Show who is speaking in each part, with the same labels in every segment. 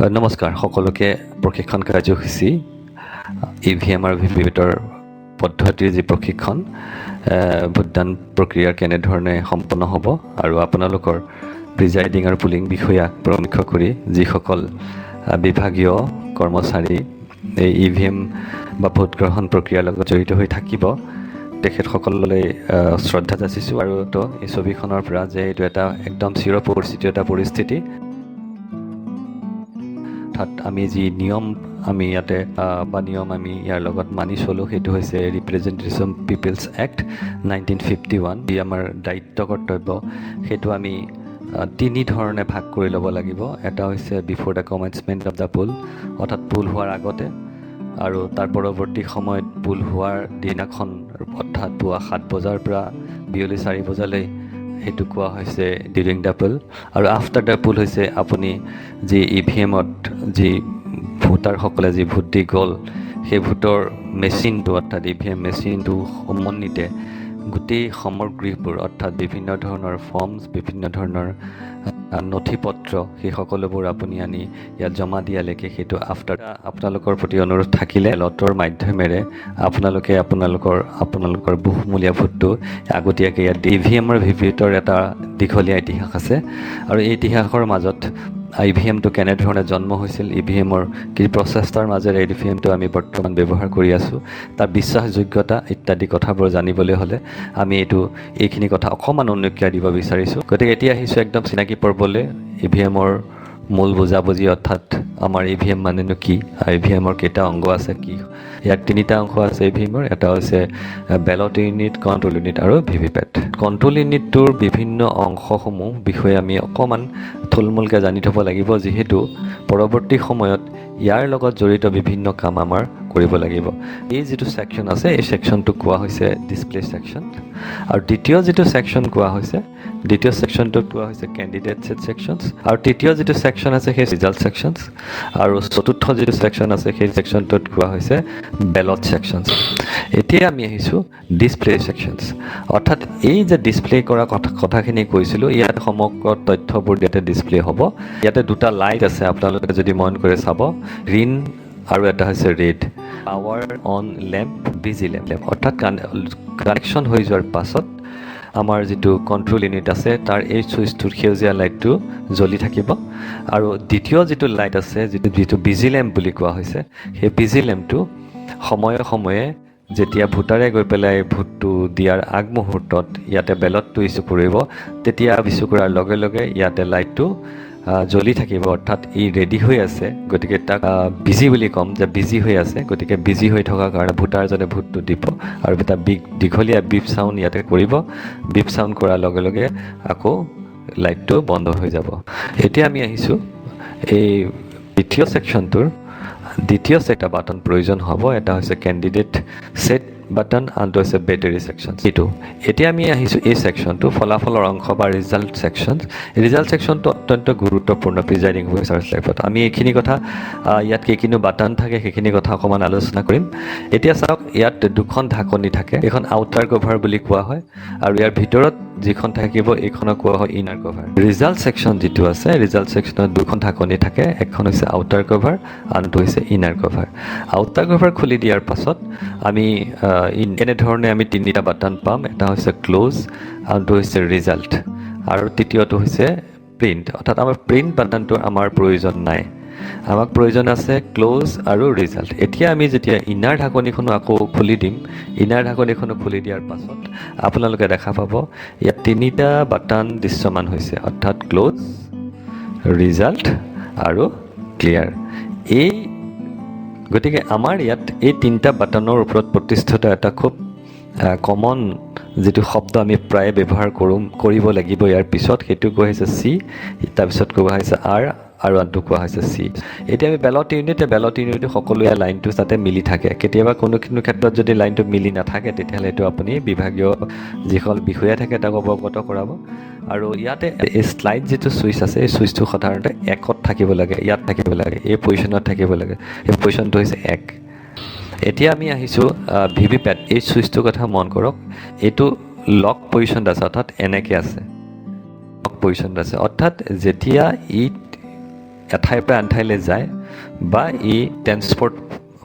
Speaker 1: নমস্কাৰ সকলোকে প্ৰশিক্ষণ কাৰ্যসূচী EVM আৰু VVPATৰ পদ্ধতিৰ যি প্ৰশিক্ষণ ভোটদান প্ৰক্ৰিয়া কেনেধৰণে সম্পন্ন হ'ব আৰু আপোনালোকৰ প্ৰিজাইডিং আৰু পুলিং বিষয়াক পৰামৰ্শ কৰি যিসকল বিভাগীয় কৰ্মচাৰী এই EVM বা ভোট গ্ৰহণ প্ৰক্ৰিয়াৰ লগত জড়িত হৈ থাকিব তেখেতসকললৈ শ্ৰদ্ধা যাচিছোঁ আৰু তো এই ছবিখনৰ পৰা যে এইটো এটা একদম চিৰপৰিচিত এটা পৰিস্থিতি আমি যি নিয়ম আমি ইয়াতে বা নিয়ম আমি ইয়াৰ লগত মানি চলোঁ সেইটো হৈছে ৰিপ্ৰেজেণ্টেটিভ পিপলছ এক্ট 1951 যি আমাৰ দায়িত্ব কৰ্তব্য সেইটো আমি তিনি ধৰণে ভাগ কৰি ল'ব লাগিব এটা হৈছে before the commencement of the poll অৰ্থাৎ পোল হোৱাৰ আগতে আৰু তাৰ পৰৱৰ্তী সময়ত পোল হোৱাৰ দিনাখন অৰ্থাৎ পুৱা 7 বজাৰ পৰা বিয়লি 4 বজালৈ সেইটো কোৱা হৈছে ডিউৰিং দ্য পোল আৰু আফটাৰ দ্য পোল হৈছে আপুনি যি EVMত যি ভোটাৰসকলে যি ভোট দি গ'ল সেই ভোটৰ মেচিনটো অৰ্থাৎ EVM মেচিনটো সমন্বিতে গোটেই সামগ্ৰীবোৰ অৰ্থাৎ বিভিন্ন ধৰণৰ ফৰ্মছ বিভিন্ন ধৰণৰ নথি পত্ৰ সেই সকলোবোৰ আপুনি আনি ইয়াত জমা দিয়ালৈকে সেইটো আফটাৰ আপোনালোকৰ প্ৰতি অনুৰোধ থাকিলে লটৰ মাধ্যমেৰে আপোনালোকে আপোনালোকৰ বহুমূলীয়া ভোটটো আগতীয়াকৈ ইয়াত EVM আৰু VVPATৰ এটা দীঘলীয়া ইতিহাস আছে আৰু এই ইতিহাসৰ মাজত EVMটো কেনেধৰণে জন্ম হৈছিল EVMৰ কি প্ৰচেষ্টাৰ মাজেৰে EVMটো আমি বৰ্তমান ব্যৱহাৰ কৰি আছোঁ তাৰ বিশ্বাসযোগ্যতা ইত্যাদি কথাবোৰ জানিবলৈ হ'লে আমি এইখিনি কথা অকণমান উন্নতি দিব বিচাৰিছোঁ গতিকে এতিয়া আহিছোঁ একদম চিনাকি পৰ্বলৈ EVMৰ মূল বুজাবুজি অৰ্থাৎ আমাৰ EVM মানেনো কি EVMৰ কেইটা অংগ আছে কি ইয়াৰ তিনিটা অংশ আছে EVMৰ এটা হৈছে বেলট ইউনিট কণ্ট্ৰল ইউনিট আৰু VVPAT কণ্ট্ৰল ইউনিটটোৰ বিভিন্ন অংশসমূহ বিষয়ে আমি অকণমান থুলমূলকৈ জানি থ'ব লাগিব যিহেতু পৰৱৰ্তী সময়ত ইয়াৰ লগত জড়িত বিভিন্ন কাম আমাৰ কৰিব লাগিব এই যিটো ছেকশ্যন আছে এই ছেকশ্যনটোক কোৱা হৈছে ডিছপ্লে ছেকশ্যন আৰু দ্বিতীয় যিটো ছেকশ্যন কোৱা হৈছে দ্বিতীয় ছেকশ্যনটোক কোৱা হৈছে কেণ্ডিডেট ছেকশ্যনছ আৰু তৃতীয় যিটো ছেকশ্যন আছে সেই ৰিজাল্ট ছেকশ্যনছ আৰু চতুৰ্থ যিটো ছেকশ্যন আছে সেই ছেকশ্যনটোত কোৱা হৈছে বেলট ছেকশ্যনছ এতিয়া আমি আহিছোঁ ডিছপ্লে ছেকশ্যনছ অৰ্থাৎ এই যে ডিছপ্লে কৰা কথাখিনি কৈছিলোঁ ইয়াত সমগ্ৰ তথ্যবোৰ ইয়াতে ডিছপ্লে হ'ব ইয়াতে দুটা লাইট আছে আপোনালোকে যদি মন কৰি চাব গ্ৰীণ আৰু এটা হৈছে red power on lamp busy lamp অৰ্থাৎ কানেকশ্যন হৈ যোৱাৰ পাছত আমাৰ যিটো কণ্ট্ৰল ইউনিট আছে তাৰ এই চুইচটোৰ সেউজীয়া লাইটটো জ্বলি থাকিব আৰু দ্বিতীয় যিটো লাইট আছে যিটো বিজি লেম্প বুলি কোৱা হৈছে সেই বিজি লেম্পটো সময়ে সময়ে যেতিয়া ভোটাৰে গৈ পেলাই ভোটটো দিয়াৰ আগমুহূৰ্তত ইয়াতে বেলটটো ইছ্যু কৰিব তেতিয়া ইছ্যু কৰাৰ লগে লগে ইয়াতে লাইটটো জ্বলি থাকিব অৰ্থাৎ ই ৰেডি হৈ আছে গতিকে তাক বিজি বুলি ক'ম যে বিজি হৈ আছে গতিকে বিজি হৈ থকাৰ কাৰণে ভোটাৰজনে ভোটটো দিব আৰু এটা দীঘলীয়া বিপ চাউণ্ড ইয়াতে কৰিব বিপ চাউণ্ড কৰাৰ লগে লগে আকৌ লাইটটো বন্ধ হৈ যাব এতিয়া আমি আহিছোঁ এই দ্বিতীয় ছেকশ্যনটোৰ দ্বিতীয় এটা বাটন প্ৰয়োজন হ'ব এটা হৈছে কেণ্ডিডেট ছেট বাটন আনটো হৈছে বেটাৰী ছেকশ্যন এইটো এতিয়া আমি আহিছোঁ এই ছেকশ্যনটো ফলাফলৰ অংশ বা ৰিজাল্ট ছেকশ্যনটো অত্যন্ত গুৰুত্বপূৰ্ণ প্ৰিজাইডিং অফিচাৰৰ লাইফত আমি এইখিনি কথা ইয়াত কেইখিনি বাটন থাকে সেইখিনি কথা অকণমান আলোচনা কৰিম এতিয়া চাওক ইয়াত দুখন ঢাকনি থাকে এখন আউটাৰ কভাৰ বুলি কোৱা হয় আৰু ইয়াৰ ভিতৰত যিখন থাকিব এইখনক কোৱা হয় ইনাৰ কভাৰ ৰিজাল্ট ছেকশ্যন যিটো আছে ৰিজাল্ট ছেকশ্যনত দুখন ঢাকনি থাকে এখন হৈছে আউটাৰ কভাৰ আনটো হৈছে ইনাৰ কভাৰ আউটাৰ কভাৰ খুলি দিয়াৰ পাছত আমি এনেধৰণে আমি তিনিটা বাটন পাম এটা হৈছে ক্ল'জ আনটো হৈছে ৰিজাল্ট আৰু তৃতীয়টো হৈছে প্ৰিণ্ট অৰ্থাৎ আমাৰ প্ৰিণ্ট বাটনটো আমাৰ প্ৰয়োজন নাই আমাক প্ৰয়োজন আছে ক্ল'জ আৰু ৰিজাল্ট এতিয়া আমি যেতিয়া ইনাৰ ঢাকনিখনো আকৌ খুলি দিম ইনাৰ ঢাকনিখনো খুলি দিয়াৰ পাছত আপোনালোকে দেখা পাব ইয়াত তিনিটা বাটন দৃশ্যমান হৈছে অৰ্থাৎ ক্ল'জ ৰিজাল্ট আৰু ক্লিয়াৰ গতিকে আমাৰ ইয়াত এই তিনিটা বাটনৰ ওপৰত প্ৰতিষ্ঠিত এটা খুব কমন যিটো শব্দ আমি প্ৰায়ে ব্যৱহাৰ কৰিব লাগিব ইয়াৰ পিছত সেইটো কোৱা হৈছে চি তাৰপিছত কোৱা হৈছে আৰ আৰু আনটো কোৱা হৈছে চি এতিয়া আমি বেলট ইউনিটে সকলোৱে লাইনটো যাতে মিলি থাকে কেতিয়াবা কোনো ক্ষেত্ৰত যদি লাইনটো মিলি নাথাকে তেতিয়াহ'লে এইটো আপুনি বিভাগীয় যিসকল বিষয়া থাকে তাক অৱগত কৰাব আৰু ইয়াতে এই শ্লাইড যিটো চুইচ আছে এই চুইচটো সাধাৰণতে একত থাকিব লাগে ইয়াত থাকিব লাগে এই পজিশ্যনত থাকিব লাগে এই পজিশ্যনটো হৈছে এক এতিয়া আমি আহিছোঁ VVPAT এই চুইচটোৰ কথা মন কৰক এইটো লক পজিশ্যনত আছে অৰ্থাৎ এনেকৈ আছে লক পজিশ্যনত আছে অৰ্থাৎ যেতিয়া ই এঠাইৰ পৰা আন ঠাইলৈ যায় বা ই ট্ৰেন্সপৰ্ট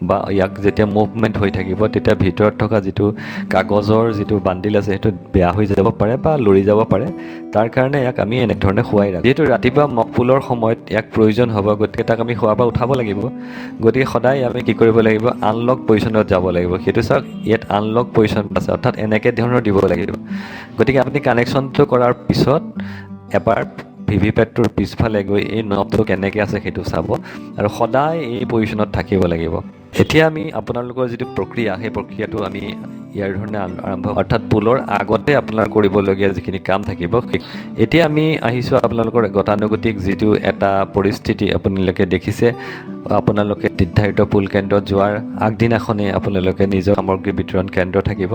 Speaker 1: বা ইয়াক যেতিয়া মুভমেণ্ট হৈ থাকিব তেতিয়া ভিতৰত থকা যিটো কাগজৰ যিটো বান্ডিল আছে সেইটো বেয়া হৈ যাব পাৰে বা লৰি যাব পাৰে তাৰ কাৰণে ইয়াক আমি এনেধৰণে শুৱাই ৰাখোঁ যিহেতু ৰাতিপুৱা মকপুলৰ সময়ত ইয়াক প্ৰয়োজন হ'ব গতিকে তাক আমি শুৱাৰ পৰা উঠাব লাগিব গতিকে সদায় আমি কি কৰিব লাগিব আনলক পজিশ্যনত যাব লাগিব সেইটো চাওক ইয়াত আনলক পজিশ্যন আছে অৰ্থাৎ এনেকৈ ধৰণৰ দিব লাগিব গতিকে আপুনি কানেকশ্যনটো কৰাৰ পিছত এবাৰ ভিভিপেটটোৰ পিছফালে গৈ এই নবটো কেনেকৈ আছে সেইটো চাব আৰু সদায় এই পজিশ্যনত থাকিব লাগিব এতিয়া আমি আপোনালোকৰ যিটো প্ৰক্ৰিয়া সেই প্ৰক্ৰিয়াটো আমি ইয়াৰ ধৰণে আৰম্ভ অৰ্থাৎ পুলৰ আগতে আপোনাৰ কৰিবলগীয়া যিখিনি কাম থাকিব এতিয়া আমি আহিছোঁ আপোনালোকৰ গতানুগতিক যিটো এটা পৰিস্থিতি আপোনালোকে দেখিছে আপোনালোকে নিৰ্ধাৰিত পুল কেন্দ্ৰত যোৱাৰ আগদিনাখনেই আপোনালোকে নিজৰ সামগ্ৰী বিতৰণ কেন্দ্ৰ থাকিব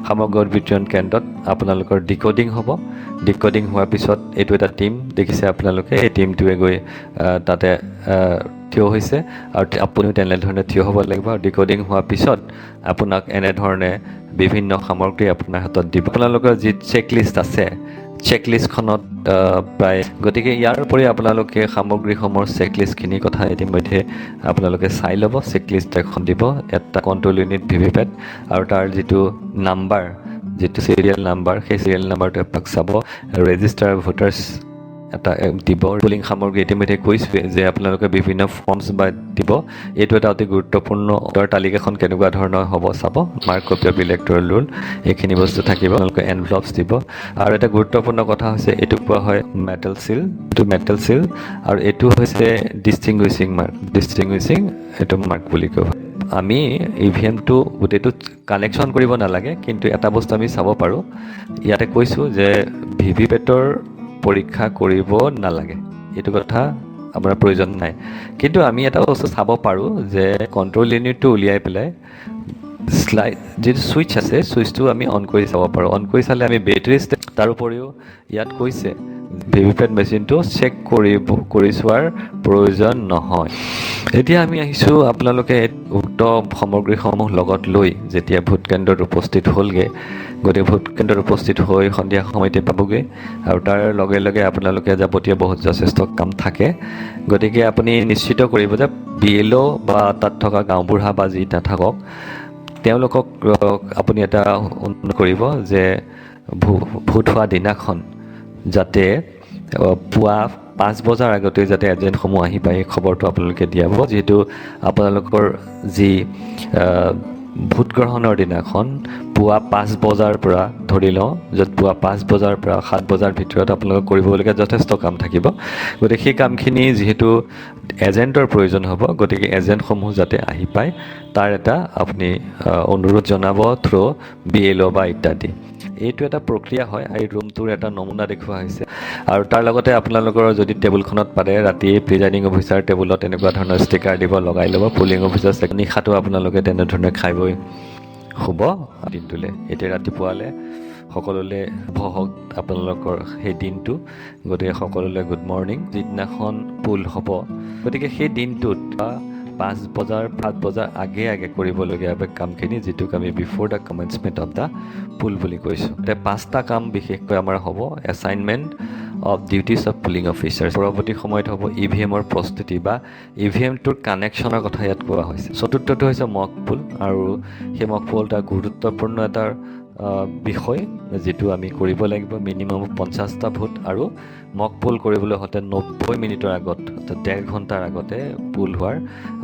Speaker 1: সামগ্ৰী বিতৰণ কেন্দ্ৰত আপোনালোকৰ ডিকোডিং হ'ব ডিকোডিং হোৱাৰ পিছত এইটো এটা টীম দেখিছে আপোনালোকে এই টীমটোৱে গৈ তাতে থিয় হৈছে আৰু আপুনিও তেনেধৰণে থিয় হ'ব লাগিব আৰু ডিকোডিং হোৱাৰ পিছত আপোনাক এনেধৰণে বিভিন্ন সামগ্ৰী আপোনাৰ হাতত দিব আপোনালোকৰ যি চেকলিষ্ট আছে চেকলিষ্টখনত প্ৰায় গতিকে ইয়াৰ উপৰি আপোনালোকে সামগ্ৰীসমূহৰ চেকলিষ্টখিনিৰ কথা ইতিমধ্যে আপোনালোকে চাই ল'ব চেকলিষ্ট এখন দিব এটা কণ্ট্ৰল ইউনিট ভিভিপেট আৰু তাৰ যিটো নাম্বাৰ যিটো চিৰিয়েল নাম্বাৰ সেই চিৰিয়েল নাম্বাৰটো আপোনাক চাব ৰেজিষ্টাৰ ভোটাৰ্ছ এটা দিব পুলিং সামগ্ৰী ইতিমধ্যে কৈছোৱে যে আপোনালোকে বিভিন্ন ফৰ্মছ বা দিব এইটো এটা অতি গুৰুত্বপূৰ্ণ তালিকাখন কেনেকুৱা ধৰণৰ হ'ব চাব mark copy of electoral rule এইখিনি বস্তু থাকিব আপোনালোকে এনভেলপছ দিব আৰু এটা গুৰুত্বপূৰ্ণ কথা হৈছে এইটো কোৱা হয় মেটেল চিল এইটো মেটেল চিল আৰু এইটো হৈছে ডিষ্টিংগুইচিং এইটো মাৰ্ক বুলি কোৱা হয় আমি ইভিএমটো গোটেইটো কানেকশ্যন কৰিব নালাগে কিন্তু এটা বস্তু আমি চাব পাৰোঁ ইয়াতে কৈছোঁ যে ভিভিপেটৰ পৰীক্ষা কৰিব নালাগে এইটো কথা আপোনাৰ প্ৰয়োজন নাই কিন্তু আমি এটা বস্তু চাব পাৰোঁ যে কণ্ট্ৰল ইউনিটটো উলিয়াই পেলাই যিটো ছুইচ আছে ছুইচটো আমি অন কৰি চাব পাৰোঁ অন কৰি চালে আমি বেটাৰী তাৰ উপৰিও ইয়াত কৈছে ভিভিপেট মেচিনটো চেক কৰি চোৱাৰ প্ৰয়োজন নহয় এতিয়া আমি আহিছোঁ আপোনালোকে উক্ত সামগ্ৰীসমূহ লগত লৈ যেতিয়া ভোট কেন্দ্ৰত উপস্থিত হ'লগৈ গতিকে ভোট কেন্দ্ৰত উপস্থিত হৈ সন্ধিয়া সময়তে পাবগৈ আৰু তাৰ লগে লগে আপোনালোকে যাৱতীয় বহুত যথেষ্ট কাম থাকে গতিকে আপুনি নিশ্চিত কৰিব যে BLO বা তাত থকা গাঁওবুঢ়া বা যি নাথাকক তেওঁলোকক আপুনি এটা অনুৰোধ কৰিব যে ভোট হোৱা দিনাখন যাতে পুৱা 5 বজাৰ আগতে যাতে এজেণ্টসমূহ আহি পায় এই খবৰটো আপোনালোকে দিয়াব যিহেতু আপোনালোকৰ যি ভোট গ্ৰহণৰ দিনাখন পুৱা 5 বজাৰ পৰা ধৰি লওঁ য'ত পুৱা 5 বজাৰ পৰা 7 বজাৰ ভিতৰত আপোনালোকে কৰিবলগীয়া যথেষ্ট কাম থাকিব গতিকে সেই কামখিনি যিহেতু এজেণ্টৰ প্ৰয়োজন হ'ব গতিকে এজেণ্টসমূহ যাতে আহি পায় তাৰ এটা আপুনি অনুৰোধ জনাব থ্ৰু BLO বা ইত্যাদি এইটো এটা প্ৰক্ৰিয়া হয় এই ৰুমটোৰ এটা নমুনা দেখুওৱা হৈছে আৰু তাৰ লগতে আপোনালোকৰ যদি টেবুলখনত পাৰে ৰাতি প্ৰিজাইডিং অফিচাৰ টেবুলত এনেকুৱা ধৰণৰ ষ্টিকাৰ দিব লগাই ল'ব পুলিং অফিচাৰ নিশাটো আপোনালোকে তেনেধৰণে খাই বৈ শুব দিনটোলৈ এতিয়া ৰাতিপুৱালৈ সকলোলৈ হওক আপোনালোকৰ সেই দিনটো গতিকে সকলোলৈ গুড মৰ্ণিং যিদিনাখন পুল হ'ব গতিকে সেই দিনটোত 5 বজাৰ 7 বজাৰ আগে কৰিবলগীয়া কামখিনি যিটোক আমি before the commencement of the poll বুলি কৈছোঁ এতিয়া 5টা কাম বিশেষকৈ আমাৰ হ'ব assignment of duties of polling officers পৰৱৰ্তী সময়ত হ'ব EVMৰ প্ৰস্তুতি বা EVMটোৰ কানেকশ্যনৰ কথা ইয়াত কোৱা হৈছে চতুৰ্থটো হৈছে মক পুল আৰু সেই মক পুল এটা গুৰুত্বপূৰ্ণ এটা বিষয় যেটো আমি কৰিব লাগিব মিনিমাম 50টা ভোট আৰু মক পুল কৰিবলৈ হতে 90 মিনিটৰ আগত অৰ্থাৎ 1.5 ঘণ্টাৰ আগতে পুল হোৱাৰ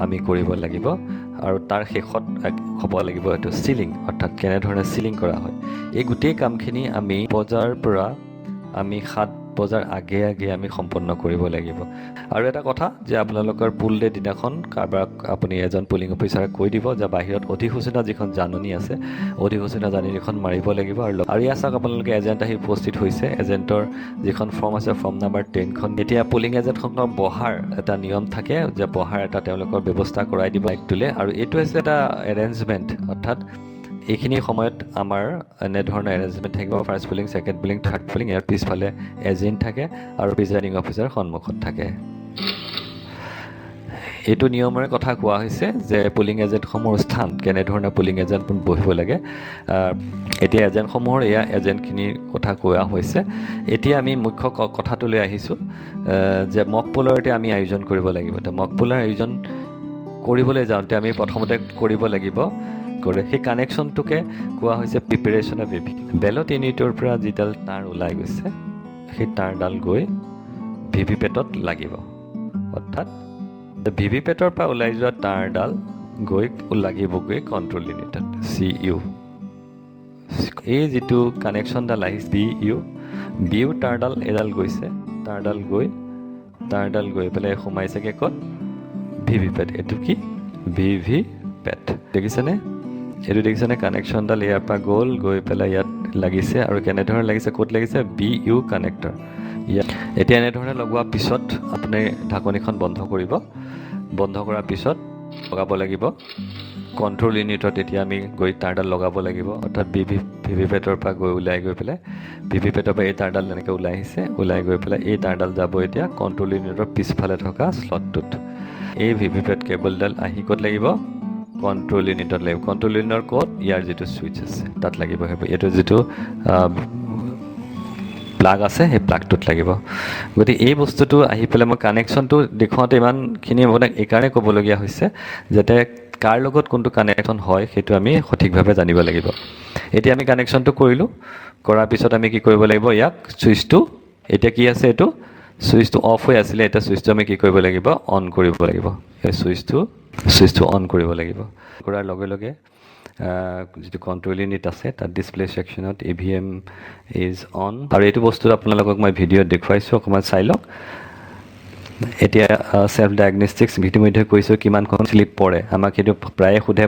Speaker 1: আমি কৰিব লাগিব আৰু তাৰ শেষত হ'ব লাগিব এটো সিলিং অৰ্থাৎ কেনে ধৰণে সিলিং কৰা হয় এই গোটেই কামখিনি আমি বজাৰ পৰা আমি 7 বজাৰ আগে আমি সম্পন্ন কৰিব লাগিব আৰু এটা কথা যে আপোনালোকৰ পুল ডে দিনাখন কাৰবাক আপুনি এজন পুলিং অফিচাৰক কৈ দিব যে বাহিৰত অধিসূচনা যিখন জাননী আছে অধিসূচনা জাননীখন মাৰিব লাগিব আৰু ইয়াত চাওক আপোনালোকে এজেণ্ট আহি উপস্থিত হৈছে এজেণ্টৰ যিখন ফৰ্ম আছে ফৰ্ম নাম্বাৰ 10 খন এতিয়া পুলিং এজেণ্টখনৰ বহাৰ এটা নিয়ম থাকে যে বহাৰ এটা তেওঁলোকৰ ব্যৱস্থা কৰাই দিব একটোলে আৰু এইটো হৈছে এটা এৰেঞ্জমেণ্ট অৰ্থাৎ এইখিনি সময়ত আমাৰ এনেধৰণৰ এৰেঞ্জমেণ্ট থাকিব first polling second polling third polling ইয়াৰ পিছফালে এজেণ্ট থাকে আৰু প্ৰিজাইডিং অফিচাৰ সন্মুখত থাকে এইটো নিয়মৰে কথা কোৱা হৈছে যে পুলিং এজেণ্টসমূহৰ স্থান কেনেধৰণে পুলিং এজেণ্ট বহিব লাগে এতিয়া এজেণ্টসমূহৰ এয়া এজেণ্টখিনিৰ কথা কোৱা হৈছে এতিয়া আমি মুখ্য কথাটোলৈ আহিছোঁ যে মক পোলৰ এতিয়া আমি আয়োজন কৰিব লাগিব তো মক পোলৰ আয়োজন কৰিবলৈ যাওঁতে আমি প্ৰথমতে কৰিব লাগিব সেই কানেকশ্যনটোকে কোৱা হৈছে প্ৰিপেৰেশ্যন অফ ভিভি বেলট ইউনিটৰ পৰা যিডাল তাঁৰ ওলাই গৈছে সেই তাঁৰডাল গৈ ভিভিপেটত লাগিব অৰ্থাৎ ভিভিপেটৰ পৰা ওলাই যোৱা তাঁৰডাল গৈ লাগিবগৈ কণ্ট্ৰল ইউনিটত CU এই যিটো কানেকশ্যনডাল আহিছে BU তাঁৰডাল এডাল গৈছে তাঁৰডাল গৈ পেলাই সোমাইছেগৈ ক'ত ভিভিপেট এইটো কি ভিভিপেট দেখিছেনে এইটো দেখিছেনে কানেকশ্যনডাল ইয়াৰ পৰা গৈ পেলাই ইয়াত লাগিছে আৰু কেনেধৰণে লাগিছে ক'ত লাগিছে BU কানেক্টৰ ইয়াত এতিয়া এনেধৰণে লগোৱাৰ পিছত আপুনি ঢাকনিখন বন্ধ কৰিব বন্ধ কৰাৰ পিছত লগাব লাগিব কণ্ট্ৰল ইউনিটত এতিয়া আমি গৈ তাঁৰডাল লগাব লাগিব অৰ্থাৎ ভিভিপেটৰ পৰা ওলাই গৈ পেলাই ভিভিপেটৰ পৰা এই তাঁৰডাল এনেকৈ ওলাই আহিছে ওলাই গৈ পেলাই এই তাঁৰডাল যাব এতিয়া কণ্ট্ৰল ইউনিটৰ পিছফালে থকা শ্লটটোত এই ভিভিপেট কেবলডাল আহি ক'ত লাগিব কণ্ট্ৰল ইউনিটত লাগিব কণ্ট্ৰল ইউনিটৰ ক'ত ইয়াৰ যিটো ছুইচ আছে তাত লাগিব এইটো যিটো প্লাগ আছে সেই প্লাগটোত লাগিব গতিকে এই বস্তুটো আহি পেলাই মই কানেকশ্যনটো দেখুৱাওঁতে ইমানখিনি মানে এইকাৰণে ক'বলগীয়া হৈছে যাতে কাৰ লগত কোনটো কানেকশ্যন হয় সেইটো আমি সঠিকভাৱে জানিব লাগিব এতিয়া আমি কানেকশ্যনটো কৰিলোঁ কৰাৰ পিছত আমি কি কৰিব লাগিব ইয়াক ছুইচটো এতিয়া কি আছে এইটো ছুইচটো অফ হৈ আছিলে এতিয়া ছুইচটো আমি কি কৰিব লাগিব অন কৰিব লাগিব এই ছুইচটো অন কৰিব লাগিব কৰাৰ লগে লগে যিটো কণ্ট্ৰল ইউনিট আছে তাত ডিছপ্লে ছেকশ্যনত EVM ইজ অন আৰু এইটো বস্তু আপোনালোকক মই ভিডিঅ'ত দেখুৱাইছোঁ অকণমান চাই লওক এতিয়া ছেল্ফ ডায়েগনষ্টিক্স ইতিমধ্যে কৈছোঁ কিমানখন শ্লিপ পৰে আমাক সেইটো প্ৰায়ে সোধে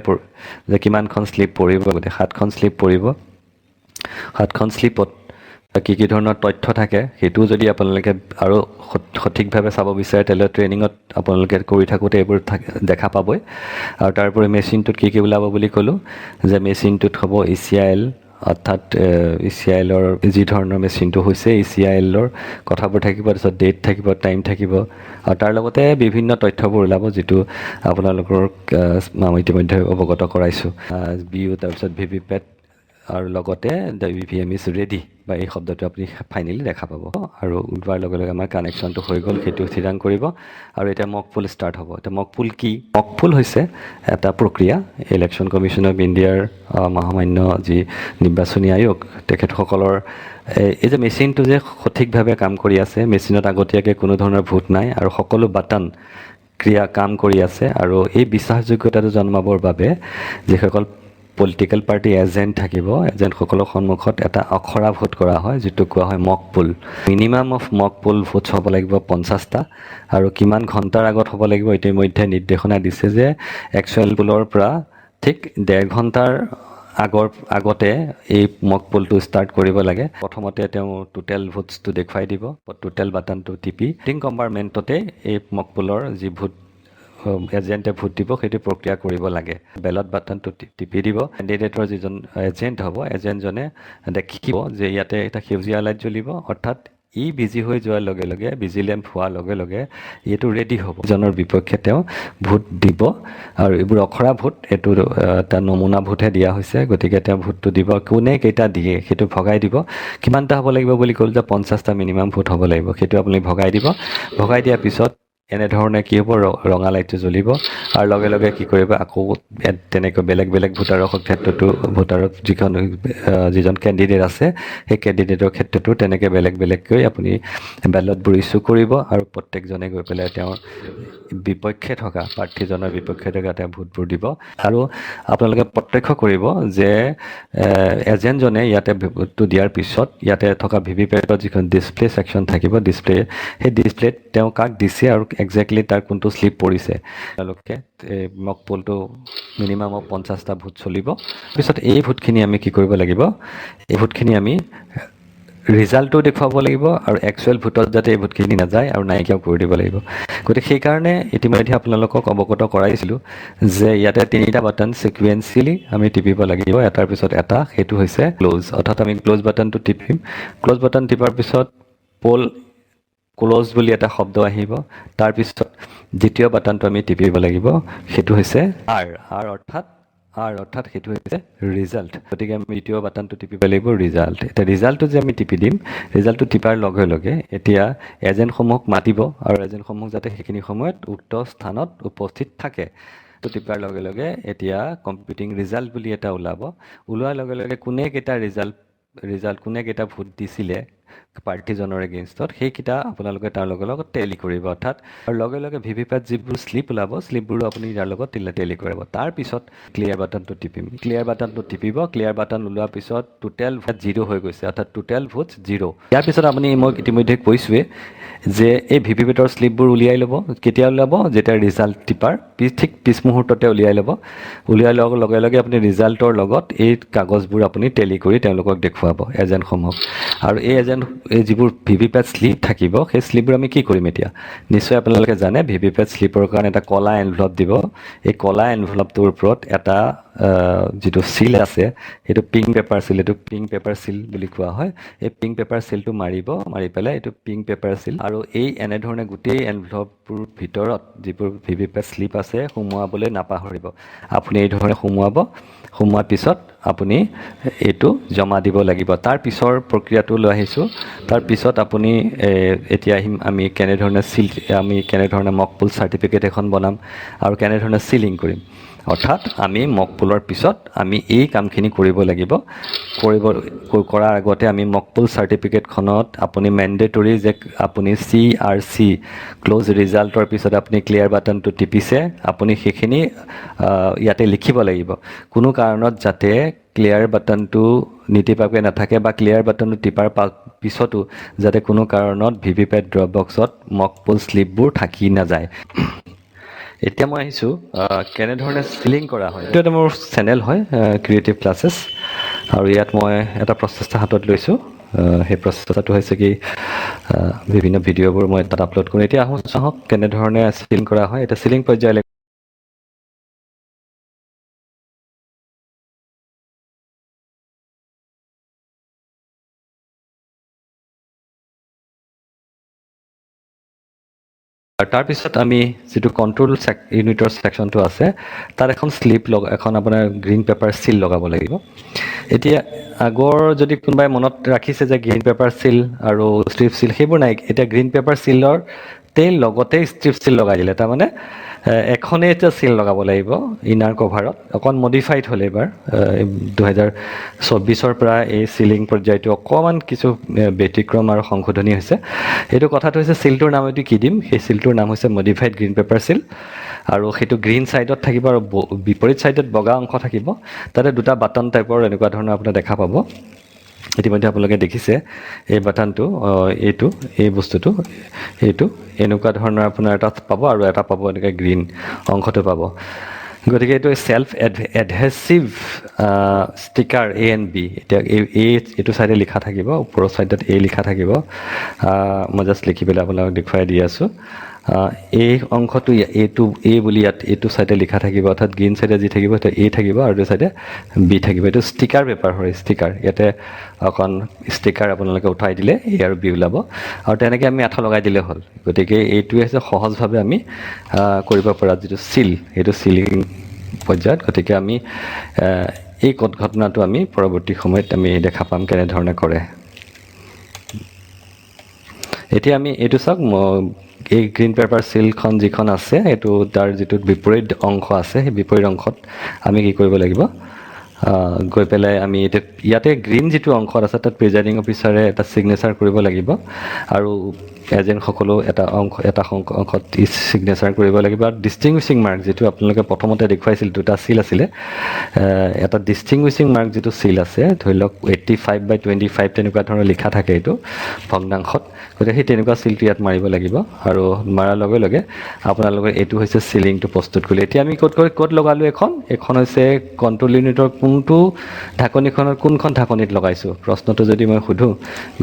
Speaker 1: যে কিমানখন শ্লিপ পৰিব গতিকে 7খন শ্লিপ পৰিব 7খন শ্লিপত কি ধৰণৰ তথ্য থাকে সেইটোও যদি আপোনালোকে আৰু সঠিকভাৱে চাব বিচাৰে তেতিয়াহ'লে ট্ৰেইনিঙত আপোনালোকে কৰি থাকোঁতে এইবোৰ দেখা পাবই আৰু তাৰোপৰি মেচিনটোত কি ওলাব বুলি ক'লোঁ যে মেচিনটোত হ'ব ECIL অৰ্থাৎ ECILৰ যি ধৰণৰ মেচিনটো হৈছে ECILৰ কথাবোৰ থাকিব তাৰপিছত ডেট থাকিব টাইম থাকিব আৰু তাৰ লগতে বিভিন্ন তথ্যবোৰ ওলাব যিটো আপোনালোকৰ ইতিমধ্যে অৱগত কৰাইছোঁ BU তাৰপিছত VVPAT আৰু লগতে দ্য EVM ইজ ৰেডি বা এই শব্দটো আপুনি ফাইনেলি দেখা পাব আৰু ওলোৱাৰ লগে লগে আমাৰ কানেকশ্যনটো হৈ গ'ল সেইটো থিৰাং কৰিব আৰু এতিয়া মক পোল ষ্টাৰ্ট হ'ব এতিয়া মক পোল কি মক পোল হৈছে এটা প্ৰক্ৰিয়া ইলেকশ্যন কমিশ্যন অফ ইণ্ডিয়াৰ মহামান্য যি নিৰ্বাচনী আয়োগ তেখেতসকলৰ এই যে মেচিনটো যে সঠিকভাৱে কাম কৰি আছে মেচিনত আগতীয়াকৈ কোনো ধৰণৰ ভোট নাই আৰু সকলো বাটন কাম কৰি আছে আৰু এই বিশ্বাসযোগ্যতাটো জন্মাবৰ বাবে যিসকল পলিটিকেল পাৰ্টি এজেণ্ট থাকিব এজেণ্টসকলৰ সন্মুখত এটা অখৰা ভোট কৰা হয় যিটো কোৱা হয় mock poll minimum of mock poll votes হ'ব লাগিব 50টা আৰু কিমান ঘণ্টাৰ আগত হ'ব লাগিব ইতিমধ্যে নিৰ্দেশনা দিছে যে একচুৱেল পোলৰ পৰা ঠিক 1.5 ঘণ্টাৰ আগতে এই মক পোলটো ষ্টাৰ্ট কৰিব লাগে প্ৰথমতে তেওঁ টোটেল ভোটছটো দেখুৱাই দিব টোটেল বাটনটো টিপি ভোটিং কম্পাৰ্টমেণ্টতে এই মক পোলৰ যি ভোট এজেণ্টে ভোট দিব সেইটো প্ৰক্ৰিয়া কৰিব লাগে বেলট বাটনটো টিপি দিব কেণ্ডিডেটৰ যিজন এজেণ্ট হ'ব এজেণ্টজনে দেখিব যে ইয়াতে এটা সেউজীয়া লাইট জ্বলিব অৰ্থাৎ ই বিজি হৈ যোৱাৰ লগে লগে বিজি লেম্প হোৱাৰ লগে লগে এইটো ৰেডি হ'ব জনৰ বিপক্ষে তেওঁ ভোট দিব আৰু এইবোৰ অখৰা ভোট এইটো এটা নমুনা ভোটহে দিয়া হৈছে গতিকে তেওঁ ভোটটো দিব কোনে কেইটা দিয়ে সেইটো ভগাই দিব কিমানটা হ'ব লাগিব বুলি ক'লে যে 50টা মিনিমাম ভোট হ'ব লাগিব সেইটো আপুনি ভগাই দিব ভগাই দিয়াৰ পিছত এনেধৰণে কি হ'ব ৰঙা লাইটটো জ্বলিব আৰু লগে লগে কি কৰিব আকৌ তেনেকৈ বেলেগ ভোটাৰৰ ক্ষেত্ৰতো ভোটাৰৰ যিজন কেণ্ডিডেট আছে সেই কেণ্ডিডেটৰ ক্ষেত্ৰতো তেনেকৈ বেলেগকৈ আপুনি বেলটবোৰ ইছ্যু কৰিব আৰু প্ৰত্যেকজনে গৈ পেলাই তেওঁৰ বিপক্ষে থকা প্ৰাৰ্থীজনৰ বিপক্ষে থকা তেওঁ ভোটবোৰ দিব আৰু আপোনালোকে প্ৰত্যক্ষ কৰিব যে এজেণ্টজনে ইয়াতে ভোটটো দিয়াৰ পিছত ইয়াতে থকা ভিভিপেটৰ যিখন ডিছপ্লে ছেকশ্যন থাকিব সেই ডিছপ্লেত তেওঁ কাক দিছে আৰু একজেক্টলি তাৰ কোনটো শ্লিপ পৰিছে তেওঁলোকে মক পোলটো মিনিমাম 50টা ভোট চলিব পিছত এই ভোটখিনি আমি কি কৰিব লাগিব এই ভোটখিনি আমি ৰিজাল্টটো দেখুৱাব লাগিব আৰু একচুৱেল ভোটত যাতে এই ভোটখিনি নাযায় আৰু নাইকিয়াও কৰি দিব লাগিব গতিকে সেইকাৰণে ইতিমধ্যে আপোনালোকক অৱগত কৰাইছিলোঁ যে ইয়াতে 3টা বাটন ছিকুৱেঞ্চিয়েলি আমি টিপিব লাগিব এটাৰ পিছত এটা সেইটো হৈছে ক্ল'জ অৰ্থাৎ আমি ক্ল'জ বাটনটো টিপিম ক্ল'জ বাটন টিপাৰ পিছত পোল ক্ল'জ বুলি এটা শব্দ আহিব তাৰপিছত দ্বিতীয় বাটনটো আমি টিপিব লাগিব সেইটো হৈছে R অৰ্থাৎ সেইটো হৈছে ৰিজাল্ট গতিকে আমি দ্বিতীয় বাটনটো টিপিব লাগিব ৰিজাল্ট এটা ৰিজাল্টটো যে আমি টিপি দিম ৰিজাল্টটো টিপাৰ লগে লগে এতিয়া এজেণ্টসমূহক মাতিব আৰু এজেণ্টসমূহ যাতে সেইখিনি সময়ত উক্ত স্থানত উপস্থিত থাকে তো টিপাৰ লগে লগে এতিয়া কম্পিউটিং ৰিজাল্ট বুলি এটা ওলোৱাৰ লগে লগে কোনে কেইটা ৰিজাল্ট কোনে কেইটা ভোট দিছিলে প্ৰাৰ্থীজনৰ এগেইনষ্টত সেইকেইটা আপোনালোকে তাৰ লগত টেলি কৰিব অৰ্থাৎ আৰু লগে লগে ভিভিপেট যিবোৰ শ্লিপ ওলাব শ্লিপবোৰো আপুনি ইয়াৰ লগত টেলি কৰিব তাৰপিছত ক্লিয়াৰ বাটনটো টিপিম ক্লিয়াৰ বাটনটো টিপিব ক্লিয়াৰ বাটন ওলোৱাৰ পিছত টোটেল ভোট 0 হৈ গৈছে অৰ্থাৎ টোটেল ভোট 0 ইয়াৰ পিছত আপুনি মই ইতিমধ্যে কৈছোৱে যে এই ভিভিপেটৰ শ্লিপবোৰ উলিয়াই ল'ব কেতিয়া উলিয়াব যেতিয়া ৰিজাল্ট টিপাৰ ঠিক পিছ মুহূৰ্ততে উলিয়াই ল'ব উলিয়াই লোৱাৰ লগে লগে আপুনি ৰিজাল্টৰ লগত এই কাগজবোৰ আপুনি টেলি কৰি তেওঁলোকক দেখুৱাব এজেণ্টসমূহক আৰু এই যিবোৰ ভিভিপেট শ্লিপ থাকিব সেই শ্লিপবোৰ আমি কি কৰিম এতিয়া নিশ্চয় আপোনালোকে জানে ভিভিপেট শ্লিপৰ কাৰণে এটা কলা এনভেলপ দিব এই কলা এনভেলপটোৰ ওপৰত এটা যিটো সিল আছে সেইটো পিংক পেপাৰ সিল এইটো পিংক পেপাৰ সিল বুলি কোৱা হয় এই পিংক পেপাৰ সিলটো মাৰি পেলাই এইটো পিংক পেপাৰ সিল আৰু এই এনেধৰণে গোটেই এনভেলপটোৰ ভিতৰত যিবোৰ ভিভিপেট শ্লিপ আছে সোমোৱাবলৈ নাপাহৰিব আপুনি এই ধৰণে সোমোৱাৰ পিছত আপুনি এইটো জমা দিব লাগিব তাৰ পিছৰ প্ৰক্ৰিয়াটো লৈ আহিছোঁ তাৰ পিছত আপুনি এতিয়া আহিম আমি কেনেধৰণে মক পুল চাৰ্টিফিকেট এখন বনাম আৰু কেনেধৰণে সিলিং কৰিম অৰ্থাৎ আমি মক পুলৰ পিছত আমি এই কামখিনি কৰিব লাগিব কৰাৰ আগতে আমি মক পুল চাৰ্টিফিকেটখনত আপুনি মেণ্ডেটৰী যে আপুনি CRC ক্লোজ ৰিজাল্টৰ পিছত আপুনি ক্লিয়াৰ বাটনটো টিপিছে আপুনি সেইখিনি ইয়াতে লিখিব লাগিব কোনো কাৰণত যাতে ক্লিয়াৰ বাটনটো নিটিপাকৈ নাথাকে বা ক্লিয়াৰ বাটনটো টিপাৰ পিছতো যাতে কোনো কাৰণত ভিভিপেট ড্ৰপ বক্সত মক পুল শ্লিপবোৰ থাকি নাযায় এতিয়া মই আহিছোঁ কেনেধৰণে সিলিং কৰা হয় এইটো এটা মোৰ চেনেল হয় ক্ৰিয়েটিভ ক্লাছেছ আৰু ইয়াত মই এটা প্ৰচেষ্টা হাতত লৈছোঁ সেই প্ৰচেষ্টাটো হৈছে কি বিভিন্ন ভিডিঅ'বোৰ মই তাত আপলোড কৰোঁ এতিয়া চাওক কেনেধৰণে সিলিং কৰা হয় এটা সিলিং পৰ্যায়লৈ তাৰপিছত আমি যিটো কণ্ট্ৰল ইউনিটৰ ছেকশ্যনটো আছে তাত এখন এখন আপোনাৰ গ্ৰীণ পেপাৰ সিল লগাব লাগিব এতিয়া আগৰ যদি কোনোবাই মনত ৰাখিছে যে গ্ৰীণ পেপাৰ সিল আৰু ষ্ট্ৰিপ সিল সেইবোৰ নাই এতিয়া গ্ৰীণ পেপাৰ সিলৰ লগতে ষ্ট্ৰিপ সিল লগাই দিলে তাৰমানে এখনেই এতিয়া সিল লগাব লাগিব ইনাৰ কভাৰত অকণ মডিফাইড হ'ল এইবাৰ 2024 পৰা এই সিলিং পৰ্যায়টো অকণমান কিছু ব্যতিক্ৰম আৰু সংশোধনী হৈছে এইটো কথাটো হৈছে সিলটোৰ নাম এইটো কি দিম সেই সিলটোৰ নাম হৈছে মডিফাইড গ্ৰীণ পেপাৰ সিল আৰু সেইটো গ্ৰীণ ছাইডত থাকিব আৰু বিপৰীত ছাইডত বগা অংশ থাকিব তাতে দুটা বাটন টাইপৰ এনেকুৱা ধৰণৰ আপোনাৰ দেখা পাব ইতিমধ্যে আপোনালোকে দেখিছে এই বাটনটো এই বস্তুটো এইটো এনেকুৱা ধৰণৰ আপোনাৰ এটা পাব আৰু এটা পাব এনেকৈ গ্ৰীণ অংশটো পাব গতিকে এইটো সেল্ফ এডহেচিভ ষ্টিকাৰ A&B এতিয়া এইটো ছাইডে লিখা থাকিব ওপৰৰ ছাইডত লিখা থাকিব মই জাষ্ট লিখি পেলাই আপোনালোকক দেখুৱাই দি আছোঁ এই অংশটো বুলি ইয়াত এইটো ছাইডে লিখা থাকিব অৰ্থাৎ গ্ৰীণ ছাইডে যি থাকিব সেইটো থাকিব আৰু এইটো ছাইডে B থাকিব এইটো ষ্টিকাৰ পেপাৰ হয় ষ্টিকাৰ ইয়াতে অকণ ষ্টিকাৰ আপোনালোকে উঠাই দিলে আৰু B ওলাব আৰু তেনেকৈ আমি আঠা লগাই দিলে হ'ল গতিকে এইটোৱে হৈছে সহজভাৱে আমি কৰিব পৰা যিটো সিল সেইটো সিলিং পৰ্যায়ত গতিকে আমি এই ঘটনাটো আমি পৰৱৰ্তী সময়ত আমি দেখা পাম কেনেধৰণে কৰে এতিয়া আমি এইটো চাওক এই গ্ৰীণ পেপাৰ সিলখন যিখন আছে এইটো তাৰ যিটো বিপৰীত অংশ আছে সেই বিপৰীত অংশত আমি কি কৰিব লাগিব গৈ পেলাই আমি ইয়াতে গ্ৰীণ যিটো অংশত আছে তাত প্ৰিজাইডিং অফিচাৰে এটা ছিগনেচাৰ কৰিব লাগিব আৰু এজেণ্টসকলেও এটা অংশত ছিগনেচাৰ কৰিব লাগিব আৰু ডিষ্টিংগুইছিং মাৰ্ক যিটো আপোনালোকে প্ৰথমতে দেখুৱাইছিল দুটা সিল আছিলে এটা ডিষ্টিংগুইছিং মাৰ্ক যিটো সিল আছে ধৰি লওক 85/25 তেনেকুৱা ধৰণৰ লিখা থাকে এইটো ভগ্নাংশত গতিকে সেই তেনেকুৱা সিলটো ইয়াত মাৰিব লাগিব আৰু মাৰাৰ লগে লগে আপোনালোকৰ এইটো হৈছে সিলিংটো প্ৰস্তুত কৰিলে এতিয়া আমি ক'ত লগালোঁ এখন হৈছে কণ্ট্ৰল ইউনিটৰ কোনটো ঢাকনিখনৰ কোনখন ঢাকনিত লগাইছোঁ প্ৰশ্নটো যদি মই সোধোঁ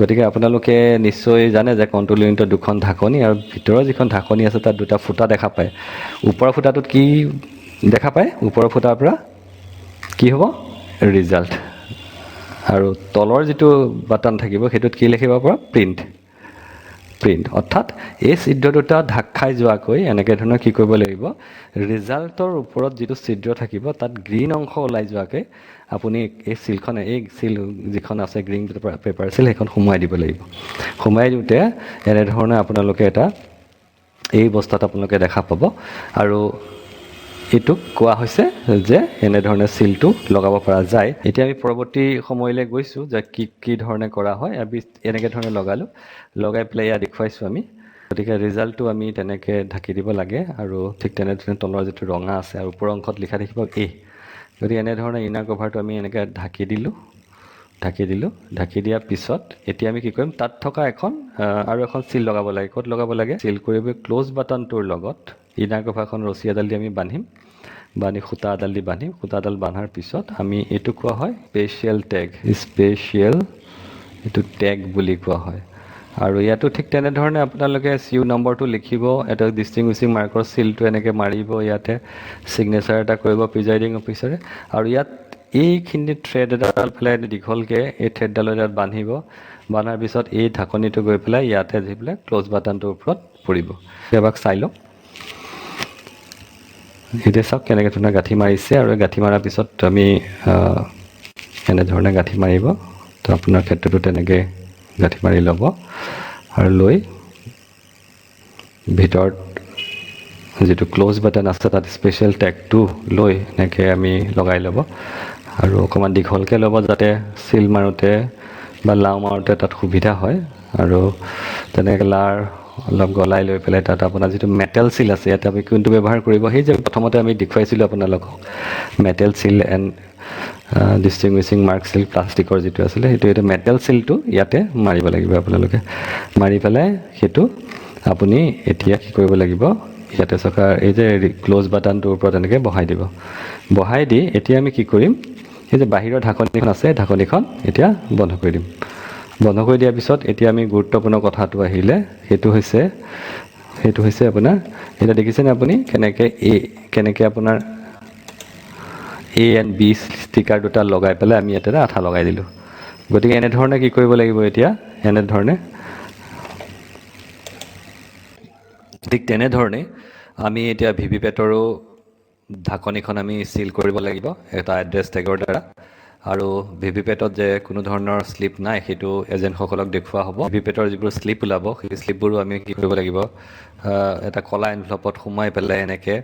Speaker 1: গতিকে আপোনালোকে নিশ্চয় জানে যে কণ্ট্ৰল ইউনিটৰ দুখন ঢাকনি আৰু ভিতৰৰ যিখন ঢাকনি আছে তাত দুটা ফুটা দেখা পায় ওপৰৰ ফুটাটোত কি দেখা পায় ওপৰৰ ফুটাৰ পৰা কি হ'ব ৰিজাল্ট আৰু তলৰ যিটো বাটন থাকিব সেইটোত কি লিখিব পৰা প্ৰিণ্ট প্ৰিণ্ট অৰ্থাৎ এই ছিদ্ৰ দুটা ঢাক খাই যোৱাকৈ এনেকৈ ধৰণৰ কি কৰিব লাগিব ৰিজাল্টৰ ওপৰত যিটো ছিদ্ৰ থাকিব তাত গ্ৰীণ অংশ ওলাই যোৱাকৈ আপুনি এই চিলখন এই চিল যিখন আছে গ্ৰীণ পেপাৰ চিল সেইখন সোমোৱাই দিব লাগিব সোমোৱাই দিওঁতে এনেধৰণে আপোনালোকে এটা এই বস্তাত আপোনালোকে দেখা পাব আৰু এইটোক কোৱা হৈছে যে এনেধৰণে চিলটো লগাব পৰা যায় এতিয়া আমি পৰৱৰ্তী সময়লৈ গৈছোঁ যে কি ধৰণে কৰা হয় এনেকৈ ধৰণে লগাই পেলাই ইয়াত দেখুৱাইছোঁ আমি গতিকে ৰিজাল্টটো আমি তেনেকৈ ঢাকি দিব লাগে আৰু ঠিক তেনেধৰণে তলৰ যিটো ৰঙা আছে আৰু ওপৰৰ অংশত লিখা থাকিব গতিকে এনেধৰণে ইনাৰ কভাৰটো আমি এনেকৈ ঢাকি দিয়াৰ পিছত এতিয়া আমি কি কৰিম তাত থকা আৰু এখন চিল লগাব লাগে ক'ত লগাব লাগে চিল কৰিব ক্ল'জ বাটনটোৰ লগত ইনাৰ কভাৰখন ৰছী এডাল দি আমি বান্ধি সূতা এডাল দি বান্ধিম সূতা এডাল বান্ধাৰ পিছত আমি এইটো কোৱা হয় এইটো টেগ বুলি কোৱা হয় আৰু ইয়াতো ঠিক তেনেধৰণে আপোনালোকে CU নম্বৰটো লিখিব এটা ডিষ্টিংগুইছিং মাৰ্কৰ চিলটো এনেকৈ মাৰিব ইয়াতে ছিগনেচাৰ এটা কৰিব প্ৰিজাইডিং অফিচাৰে আৰু ইয়াত এইখিনি থ্ৰেড এডাল পেলাই দীঘলকৈ এই থ্ৰেডডালৰ ইয়াত বান্ধাৰ পিছত এই ঢাকনিটো গৈ পেলাই ইয়াতে যি পেলাই ক্ল'জ বাটনটোৰ ওপৰত পৰিব এবাৰ চাই লওক এতিয়া চাওক কেনেকৈ ধৰণে গাঁঠি মাৰিছে আৰু গাঁঠি মৰাৰ পিছত আমি এনেধৰণে গাঁঠি মাৰিব তো আপোনাৰ ক্ষেত্ৰতো তেনেকৈ গাঁঠি মাৰি ল'ব আৰু লৈ ভিতৰত যিটো ক্ল'জ বাটন আছে তাত স্পেচিয়েল টেগটো লৈ এনেকৈ আমি লগাই ল'ব আৰু অকণমান দীঘলকৈ ল'ব যাতে চিল মাৰোঁতে বা লাও মাৰোঁতে তাত সুবিধা হয় আৰু তেনেকৈ অলপ গলাই লৈ পেলাই তাত আপোনাৰ যিটো মেটেল চিল আছে ইয়াতে আমি কোনটো ব্যৱহাৰ কৰিব সেই যে প্ৰথমতে আমি দেখুৱাইছিলোঁ আপোনালোকক মেটেল চিল এণ্ড ডিষ্টিংগুইছিং মাৰ্ক চিল প্লাষ্টিকৰ যিটো আছিলে সেইটো এটা মেটেল চিলটো ইয়াতে মাৰিব লাগিব আপোনালোকে মাৰি পেলাই সেইটো আপুনি এতিয়া কি কৰিব লাগিব ইয়াতে চকাৰ এই যে ক্ল'জ বাটনটোৰ ওপৰত এনেকৈ বহাই দি এতিয়া আমি কি কৰিম এই যে বাহিৰৰ ঢাকনিখন আছে ঢাকনিখন এতিয়া বন্ধ কৰি দিম বন্ধ কৰি দিয়াৰ পিছত এতিয়া আমি গুৰুত্বপূৰ্ণ কথাটো আহিলে সেইটো হৈছে আপোনাৰ এতিয়া দেখিছেনে আপুনি কেনেকৈ আপোনাৰ A and B ষ্টিকাৰ দুটা লগাই পেলাই আমি ইয়াতে আঠা লগাই দিলোঁ গতিকে এনেধৰণে কি কৰিব লাগিব এতিয়া এনেধৰণে ঠিক তেনেধৰণে আমি এতিয়া VVPATৰো ঢাকনিখন আমি চিল কৰিব লাগিব এটা এড্ৰেছ টেগৰ দ্বাৰা আৰু VVPATত যে কোনো ধৰণৰ শ্লিপ নাই সেইটো এজেণ্টসকলক দেখুওৱা হ'ব VVPATৰ যিবোৰ শ্লিপ ওলাব সেই শ্লিপবোৰো আমি কি কৰিব লাগিব এটা কলা এনভেলপত সোমাই পেলাই এনেকৈ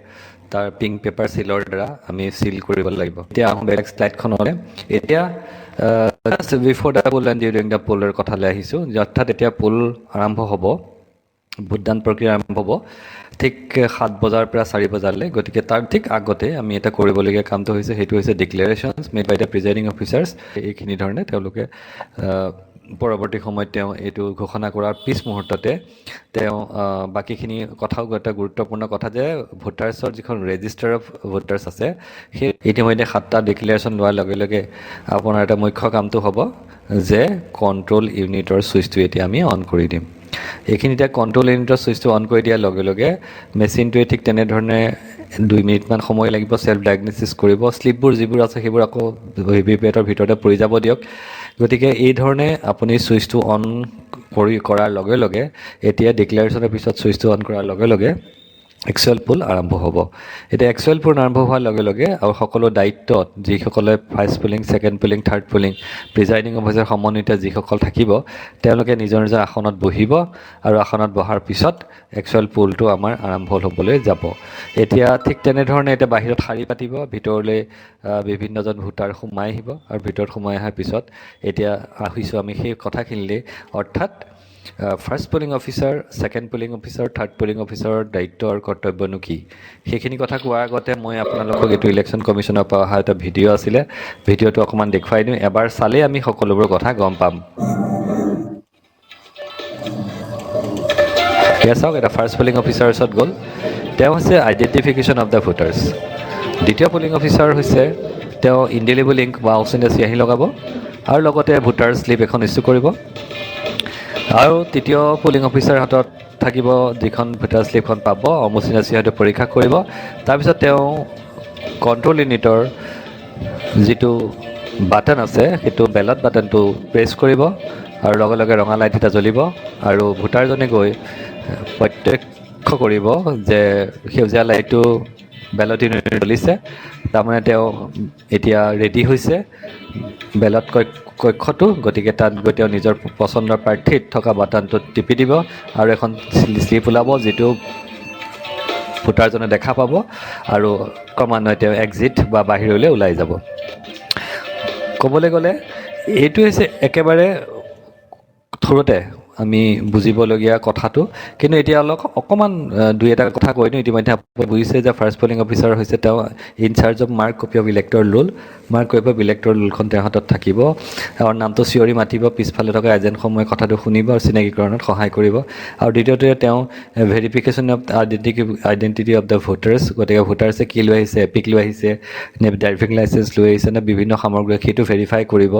Speaker 1: তাৰ পিংক পেপাৰ চিলৰ দ্বাৰা আমি চিল কৰিব লাগিব এতিয়া আহোঁ বেলেগ শ্লাইডখনলৈ এতিয়া before the poll and during the পোলৰ কথালৈ আহিছোঁ অৰ্থাৎ এতিয়া পোল আৰম্ভ হ'ব ভোটদান প্ৰক্ৰিয়া আৰম্ভ হ'ব ঠিক 7 বজাৰ পৰা 4 বজালৈ গতিকে তাৰ ঠিক আগতে আমি এটা কৰিবলগীয়া কামটো সেইটো হৈছে declarations made by the presiding officers এইখিনি ধৰণে তেওঁলোকে পৰৱৰ্তী সময়ত তেওঁ এইটো ঘোষণা কৰাৰ পিছ মুহূৰ্ততে তেওঁ বাকীখিনি কথাও এটা গুৰুত্বপূৰ্ণ কথা যে ভোটাৰ্ছৰ যিখন ৰেজিষ্টাৰ অফ ভোটাৰ্ছ আছে সেই ইতিমধ্যে 7টা ডিক্লেৰেশ্যন লোৱাৰ লগে লগে আপোনাৰ এটা মুখ্য কামটো হ'ব যে কণ্ট্ৰল ইউনিটৰ ছুইচটো এতিয়া আমি অন কৰি দিম এইখিনি এতিয়া কণ্ট্ৰল ইউনিটৰ ছুইচটো অন কৰি দিয়াৰ লগে লগে মেচিনটোৱে ঠিক তেনেধৰণে 2 মিনিটমান সময় লাগিব সেল্ফ ডায়াগনচিছ কৰিব শ্লিপবোৰ যিবোৰ আছে সেইবোৰ আকৌ VVPATৰ ভিতৰতে পৰি যাব দিয়ক গতিকে এই ধৰণে আপুনি ছুইচটো অন কৰাৰ লগে লগে এতিয়া ডিক্লেৰেশ্যনৰ পিছত ছুইচটো অন কৰাৰ লগে লগে এক্সুৱেল পোল আৰম্ভ হ'ব এতিয়া এক্সুৱেল পোল আৰম্ভ হোৱাৰ লগে লগে আৰু সকলো দায়িত্বত যিসকলে first polling second polling third polling presiding officer সমন্বিত যিসকল থাকিব তেওঁলোকে নিজৰ নিজৰ আসনত বহিব আৰু আসনত বহাৰ পিছত এক্সুৱেল পোলটো আমাৰ আৰম্ভ হ'বলৈ যাব এতিয়া ঠিক তেনেধৰণে এতিয়া বাহিৰত শাৰী পাতিব ভিতৰলৈ বিভিন্নজন ভোটাৰ সোমাই আহিব আৰু ভিতৰত সোমাই অহাৰ পিছত এতিয়া আহিছোঁ আমি সেই কথাখিনিলৈ অৰ্থাৎ first polling officer second polling officer third polling অফিচাৰৰ দায়িত্ব আৰু কৰ্তব্যনো কি সেইখিনি কথা কোৱাৰ আগতে মই আপোনালোকক এইটো ইলেকশ্যন কমিশ্যনৰ পৰা অহা এটা ভিডিঅ' আছিলে ভিডিঅ'টো অকণমান দেখুৱাই দিওঁ এবাৰ চালেই আমি সকলোবোৰ কথা গম পাম এয়া চাওক এটা ফাৰ্ষ্ট পোলিং অফিচাৰৰ ওচৰত গ'ল তেওঁ হৈছে আইডেণ্টিফিকেশ্যন অফ দ্য ভোটাৰ্ছ দ্বিতীয় পোলিং অফিচাৰ হৈছে তেওঁ ইনডেলিবল ইংক বা অচিনাকি চিয়াহী লগাব আৰু লগতে ভোটাৰ শ্লিপ এখন ইছ্যু কৰিব আৰু তৃতীয় পোলিং অফিচাৰ হাতত থাকিব যিখন ভোটাৰ শ্লিপখন পাব অচিনাকি চিয়াহীটো পৰীক্ষা কৰিব তাৰপিছত তেওঁ কণ্ট্ৰল ইউনিটৰ যিটো বাটন আছে সেইটো বেলট বাটনটো প্ৰেছ কৰিব আৰু লগে লগে ৰঙা লাইট এটা জ্বলিব আৰু ভোটাৰজনে গৈ প্ৰত্যক্ষ কৰিব যে সেউজীয়া লাইটটো বেলট ইউনিট জ্বলিছে, তাৰমানে তেওঁ এতিয়া ৰেডি হৈছে বেলট কক্ষটো। গতিকে তাত গৈ তেওঁ নিজৰ পচন্দৰ প্ৰাৰ্থীত থকা বাটনটোত টিপি দিব আৰু এখন শ্লিপ ওলাব, যিটো ভোটাৰজনে দেখা পাব আৰু ক্ৰমান্বয়ে তেওঁ এক্সিট বা বাহিৰলৈ ওলাই যাব। ক'বলৈ গ'লে এইটো হৈছে একেবাৰে থোৰতে আমি বুজিবলগীয়া কথাটো, কিন্তু এতিয়া অকণমান দুই এটা কথা কৈ দিওঁ। ইতিমধ্যে আপুনি বুজিছে যে ফাৰ্ষ্ট পলিং অফিচাৰ হৈছে তেওঁ in-charge of marked copy of elector roll. Marked copy of elector ৰোলখন তেওঁৰ হাতত থাকিব আৰু নামটো চিঞৰি মাতিব, পিছফালে থকা এজেণ্টসমূহে কথাটো শুনিব আৰু চিনাকীকৰণত সহায় কৰিব। আৰু দ্বিতীয়তে তেওঁ verification of identity of the voters, গতিকে ভোটাৰ্ছে কি লৈ আহিছে, এপিক লৈ আহিছে নে ড্ৰাইভিং লাইচেঞ্চ লৈ আহিছে নে বিভিন্ন সামগ্ৰী, সেইটো ভেৰিফাই কৰিব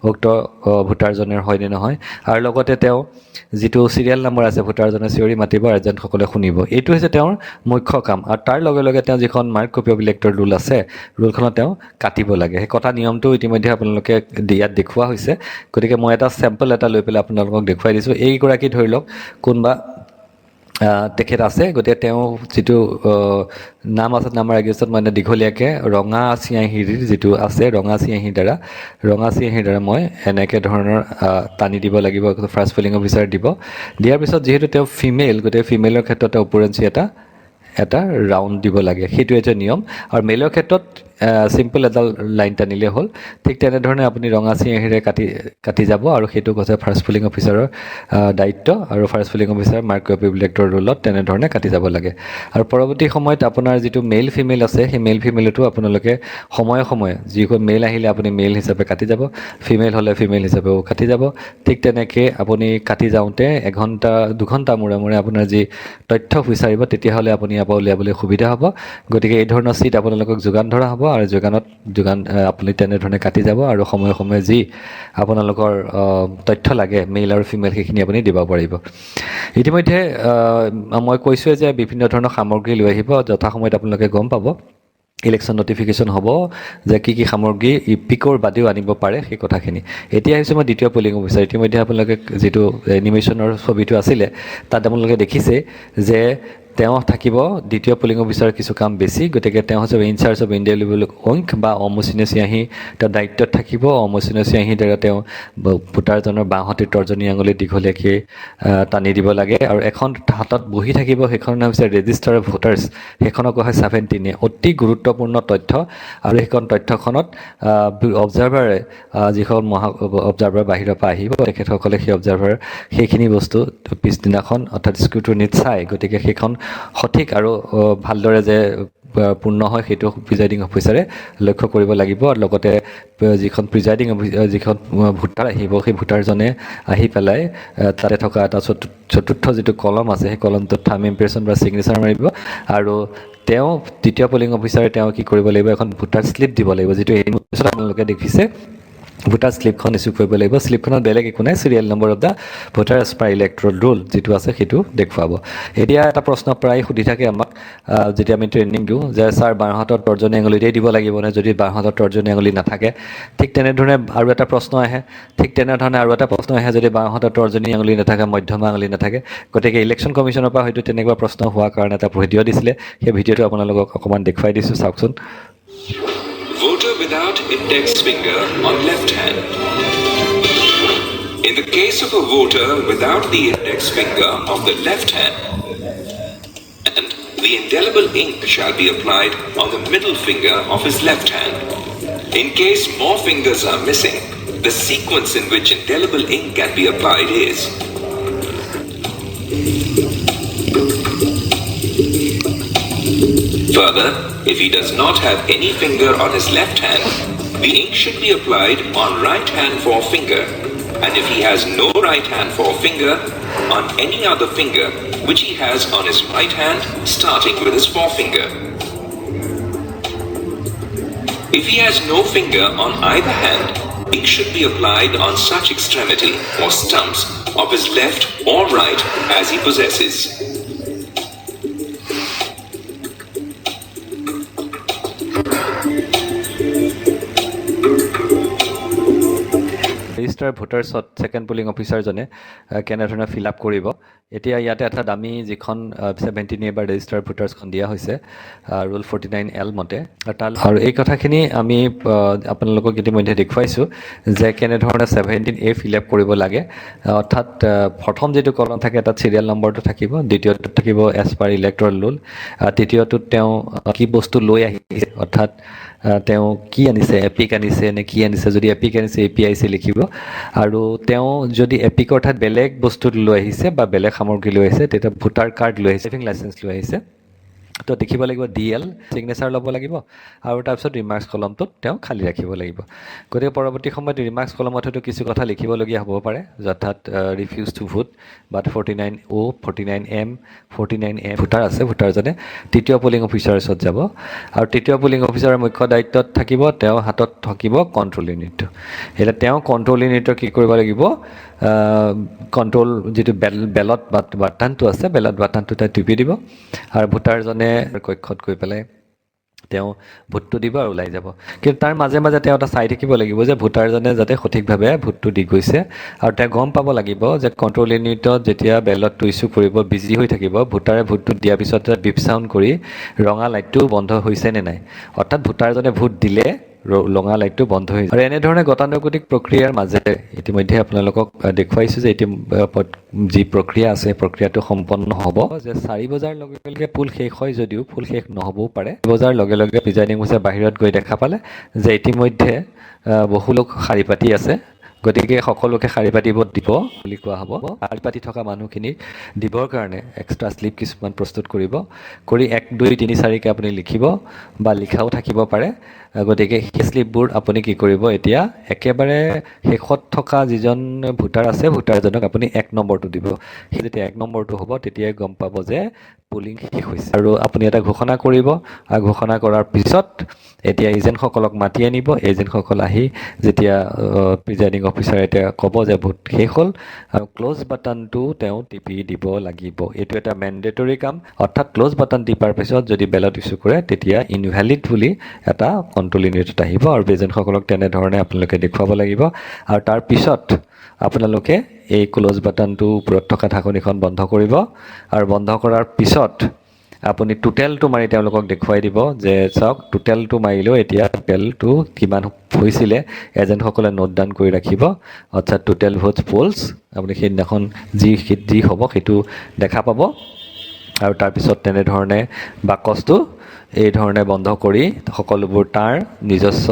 Speaker 1: উক্ত ভোটাৰজনৰ হয় নে নহয়। আৰু লগতে তেওঁ যিটো চিৰিয়েল নম্বৰ আছে ভোটাৰজনে চিঞৰি মাতিব, এজেণ্টসকলে শুনিব। এইটো হৈছে তেওঁৰ মুখ্য কাম। আৰু তাৰ লগে লগে তেওঁ যিখন mark copy of elector roll আছে, ৰোলখনত তেওঁ কাটিব লাগে। সেই কটা নিয়মটো ইতিমধ্যে আপোনালোকে ইয়াত দেখুওৱা হৈছে। গতিকে মই এটা চেম্পল এটা লৈ পেলাই আপোনালোকক দেখুৱাই দিছোঁ। এইগৰাকী ধৰি লওক কোনোবা তেখেত আছে, গতিকে তেওঁ যিটো নাম আছে, নামৰ এগেইনষ্টত মানে দীঘলীয়াকৈ ৰঙা চিয়াঁহীৰ যিটো আছে, ৰঙা চিয়াঁহীৰ দ্বাৰা মই এনেকৈ ধৰণৰ টানি দিব লাগিব। ফাৰ্ষ্ট পলিং অফিচাৰ দিব। দিয়াৰ পিছত যিহেতু তেওঁ ফিমেল, গতিকে ফিমেলৰ ক্ষেত্ৰত ওপৰেঞ্চি এটা ৰাউণ্ড দিব লাগে, সেইটো এটা নিয়ম। আৰু মেলৰ ক্ষেত্ৰত চিম্পল এডাল লাইন টানিলে হ'ল। ঠিক তেনেধৰণে আপুনি ৰঙা চিয়াঁহীৰে কাটি যাব আৰু সেইটো হৈছে ফাৰ্ষ্ট পলিং অফিচাৰৰ দায়িত্ব। আৰু first polling officer marked copy of elector ৰোলত তেনেধৰণে কাটি যাব লাগে। আৰু পৰৱৰ্তী সময়ত আপোনাৰ যিটো মেল ফিমেল আছে, সেই মেল ফিমেলতো আপোনালোকে সময়ে সময়ে যিখন মেল আহিলে আপুনি মেল হিচাপে কাটি যাব, ফিমেল হ'লে ফিমেল হিচাপেও কাটি যাব। ঠিক তেনেকৈ আপুনি কাটি যাওঁতে 1-2 ঘণ্টা মূৰে মূৰে আপোনাৰ যি তথ্য বিচাৰিব, তেতিয়াহ'লে আপুনি ইয়াৰ পৰা উলিয়াবলৈ সুবিধা হ'ব। গতিকে এই ধৰণৰ চিট আপোনালোকক যোগান ধৰা হ'ব আৰু আপুনি তেনেধৰণে কাটি যাব আৰু সময়ে সময়ে যি আপোনালোকৰ তথ্য লাগে মেইল আৰু ফিমেল, সেইখিনি আপুনি দিব পাৰিব। ইতিমধ্যে মই কৈছোঁৱে যে বিভিন্ন ধৰণৰ সামগ্ৰী লৈ আহিব। যথাসময়ত আপোনালোকে গম পাব, ইলেকশ্যন নটিফিকেশ্যন হ'ব যে কি কি সামগ্ৰী ইপিকৰ বাদেও আনিব পাৰে সেই কথাখিনি। এতিয়া আহিছোঁ মই দ্বিতীয় পলিং অফিচাৰ। ইতিমধ্যে আপোনালোকে যিটো এনিমেশ্যনৰ ছবিটো আছিলে, তাত আপোনালোকে দেখিছে যে তেওঁ থাকিব দ্বিতীয় পলিং অফিচাৰ কিছু কাম বেছি। গতিকে তেওঁ হৈছে ইনচাৰ্জ অফ ইনডেলিবল ইংক বা অমুচিনীয় চিয়াঁহী তেওঁ দায়িত্বত থাকিব। অমুচিনীয় চিয়াঁহীৰ দ্বাৰা তেওঁ ভোটাৰজনৰ বাওঁহাতীৰ তৰ্জনী আঙুলি দীঘলীয়াকৈ টানি দিব লাগে আৰু এখন হাতত বহি থাকিব, সেইখনৰ নাম হৈছে ৰেজিষ্টাৰ অফ ভোটাৰ্ছ, সেইখনক কোৱা হয় 17A। অতি গুৰুত্বপূৰ্ণ তথ্য। আৰু সেইখন তথ্যখনত অবজাৰ্ভাৰে যিখন অবজাৰ্ভাৰ বাহিৰৰ পৰা আহিব, তেখেতসকলে সেই অবজাৰ্ভাৰ সেইখিনি বস্তু পিছদিনাখন অৰ্থাৎ স্ক্ৰুটনিত চায়। গতিকে সেইখন সঠিক আৰু ভালদৰে যে পূৰ্ণ হয়, সেইটো প্ৰিজাইডিং অফিচাৰে লক্ষ্য কৰিব লাগিব। আৰু লগতে যিখন ভোটাৰ আহিব, সেই ভোটাৰজনে আহি পেলাই তাতে থকা এটা চতুৰ্থ যিটো কলম আছে, সেই কলমটোত থাম্ব ইম্প্ৰেশ্যন বা ছিগনেচাৰ মাৰিব। আৰু তেওঁ দ্বিতীয় পলিং অফিচাৰে তেওঁ কি কৰিব লাগিব, এখন ভোটাৰ শ্লিপ দিব লাগিব, যিটো এই আপোনালোকে দেখিছে। ভোটাৰ শ্লিপখন ইছ্যু কৰিব লাগিব। শ্লিপখনত বেলেগ একো নাই, serial number of the voter as per electoral roll যিটো আছে সেইটো দেখুৱাব। এতিয়া এটা প্ৰশ্ন প্ৰায় সুধি থাকে আমাক যেতিয়া আমি ট্ৰেইনিং দিওঁ, যে ছাৰ বাওঁহাতৰ তৰ্জনী আঙুলিতেই দিব লাগিবনে যদি বাওঁহাতৰ তৰ্জনী আঙুলি নাথাকে? ঠিক তেনেধৰণে আৰু এটা প্ৰশ্ন আহে, যদি বাওঁহাতৰ তৰ্জনী আঙুলি নাথাকে, মধ্যমা আঙুলি নাথাকে। গতিকে ইলেকশ্যন কমিশ্যনৰ পৰা হয়তো তেনেকুৱা প্ৰশ্ন হোৱাৰ কাৰণে এটা ভিডিঅ' দিছিলে, সেই ভিডিঅ'টো আপোনালোকক অকণমান দেখুৱাই দিছোঁ, চাওকচোন।
Speaker 2: Voter without index finger on left hand. In the case of a voter without the index finger of the left hand, and the indelible ink shall be applied on the middle finger of his left hand. In case more fingers are missing, the sequence in which indelible ink can be applied is further, if he does not have any finger on his left hand, the ink should be applied on right hand forefinger, and if he has no right hand forefinger, on any other finger which he has on his right hand, starting with his forefinger. If he has no finger on either hand, ink should be applied on such extremity or stumps of his left or right as he possesses.
Speaker 1: Register ভোটাৰ্ছত second polling অফিচাৰজনে কেনেধৰণে fill up কৰিব এতিয়া ইয়াতে এটা দামী যিখন 17A বা ৰেজিষ্টাৰ ভোটাৰ্ছখন দিয়া হৈছে ৰুল 49L মতে আৰু এই কথাখিনি আমি আপোনালোকক ইতিমধ্যে দেখুৱাইছোঁ যে কেনেধৰণে 17A ফিল আপ কৰিব লাগে অৰ্থাৎ প্ৰথম যিটো কলম থাকে তাত চিৰিয়েল নম্বৰটো থাকিব দ্বিতীয়টোত থাকিব এজ পাৰ ইলেক্ট্ৰল ৰুল তৃতীয়টোত তেওঁ কি বস্তু লৈ আহিছে অৰ্থাৎ তেওঁ কি আনিছে এপিক আনিছে নে কি আনিছে যদি এপিক আনিছে APIC লিখিব আৰু তেওঁ যদি এপিক অৰ্থাৎ বেলেগ বস্তু লৈ আহিছে বা বেলেগ সামগ্ৰী লৈ আহিছে তেতিয়া ভোটাৰ কাৰ্ড লৈ আহিছে ড্ৰাইভিং লাইচেন্স লৈ আহিছে তো দেখিব লাগিব DL চিগনেচাৰ ল'ব লাগিব আৰু তাৰপিছত ৰিমাৰ্কছ কলমটোত তেওঁ খালী ৰাখিব লাগিব গতিকে পৰৱৰ্তী সময়ত ৰিমাৰ্কছ কলমত হয়তো কিছু কথা লিখিবলগীয়া হ'ব পাৰে অৰ্থাৎ refuse to vote but 49O 49M 49A voter আছে ভোটাৰজনে তৃতীয় পুলিং অফিচাৰৰ ওচৰত যাব আৰু তৃতীয় পুলিং অফিচাৰৰ মুখ্য দায়িত্বত থাকিব তেওঁ হাতত থাকিব কণ্ট্ৰল ইউনিটটো এতিয়া তেওঁ কণ্ট্ৰল ইউনিটৰ কি কৰিব লাগিব কণ্ট্ৰল যিটো বেলট বাটনটো আছে বেলট বাটনটো তাই টিপি দিব আৰু ভোটাৰজনে কক্ষত গৈ পেলাই তেওঁ ভোটটো দিব আৰু ওলাই যাব কিন্তু তাৰ মাজে মাজে তেওঁ এটা চাই থাকিব লাগিব যে ভোটাৰজনে যাতে সঠিকভাৱে ভোটটো দি গৈছে আৰু তেওঁ গম পাব লাগিব যে কণ্ট্ৰল ইউনিটত যেতিয়া বেলটটো ইছ্যু কৰিব বিজি হৈ থাকিব ভোটাৰে ভোটটো দিয়াৰ পিছত বিপ চাউণ্ড কৰি ৰঙা লাইটটো বন্ধ হৈছে নে নাই অৰ্থাৎ ভোটাৰজনে ভোট দিলে ৰঙা লাইটটো বন্ধ হৈ যায় আৰু এনেধৰণে গতানুগতিক প্ৰক্ৰিয়াৰ মাজেৰে ইতিমধ্যে আপোনালোকক দেখুৱাইছোঁ যে যি প্ৰক্ৰিয়া আছে প্ৰক্ৰিয়াটো সম্পন্ন হ'ব যে 4 বজাৰ লগে লগে পুল শেষ হয় যদিও পুল শেষ নহ'বও পাৰে বজাৰ লগে লগে প্ৰিজাইডিং অফিচাৰ বাহিৰত গৈ দেখা পালে যে ইতিমধ্যে বহু লোক শাৰী পাতি আছে গতিকে সকলোকে শাৰী পাতিব দিব বুলি কোৱা হ'ব শাৰী পাতি থকা মানুহখিনি দিবৰ কাৰণে এক্সট্ৰা শ্লিপ কিছুমান প্ৰস্তুত কৰিব কৰি 1 2 3 4কে আপুনি লিখিব বা লিখাও থাকিব পাৰে গতিকে সেই শ্লিপবোৰ আপুনি কি কৰিব এতিয়া একেবাৰে শেষত থকা যিজন ভোটাৰ আছে ভোটাৰজনক আপুনি 1 নম্বৰটো দিব সেই যেতিয়া 1 নম্বৰটো হ'ব তেতিয়াই গম পাব যে পুলিং শেষ হৈছে আৰু আপুনি এটা ঘোষণা কৰিব আৰু ঘোষণা কৰাৰ পিছত এতিয়া এজেণ্টসকলক মাতি আনিব এজেণ্টসকল আহি যেতিয়া প্ৰিজাইডিং অফিচাৰে এতিয়া ক'ব যে ভোট শেষ হ'ল আৰু ক্ল'জ বাটনটো তেওঁ টিপি দিব লাগিব এইটো এটা মেণ্ডেটৰী কাম অৰ্থাৎ ক্ল'জ বাটন টিপাৰ পিছত যদি বেলট ইছ্যু কৰে তেতিয়া ইনভ্যালিড বুলি এটা কণ্ট্ৰল ইউনিটত আহিব আৰু এজেণ্টসকলক তেনেধৰণে আপোনালোকে দেখুৱাব লাগিব আৰু তাৰ পিছত আপোনালোকে এই ক্ল'জ বাটনটো ওপৰত থকা ঢাকনিখন বন্ধ কৰিব আৰু বন্ধ কৰাৰ পিছত আপুনি টোটেলটো মাৰি তেওঁলোকক দেখুৱাই দিব যে চাওক টোটেলটো মাৰিলেও এতিয়া টোটেলটো কিমান হৈছিলে এজেণ্টসকলে নোট ডাউন কৰি ৰাখিব অৰ্থাৎ টোটেল ভোটছ পোলছ আপুনি সেইদিনাখন যি হ'ব সেইটো দেখা পাব আৰু তাৰপিছত তেনেধৰণে বাকচটো এই ধৰণে বন্ধ কৰি সকলোবোৰ তাৰ নিজস্ব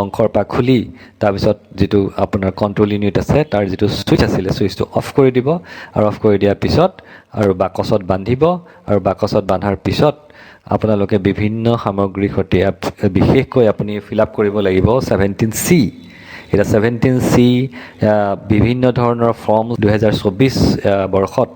Speaker 1: অংকৰ পৰা খুলি তাৰপিছত যিটো আপোনাৰ কণ্ট্ৰল ইউনিট আছে তাৰ যিটো ছুইচ আছিলে ছুইচটো অফ কৰি দিব আৰু অফ কৰি দিয়াৰ পিছত আৰু বাকচত বান্ধিব আৰু বাকচত বান্ধাৰ পিছত আপোনালোকে বিভিন্ন সামগ্ৰীৰ সৈতে বিশেষকৈ আপুনি ফিল আপ কৰিব লাগিব 17C এটা 17C বিভিন্ন ধৰণৰ ফৰ্ম 2024 বৰ্ষত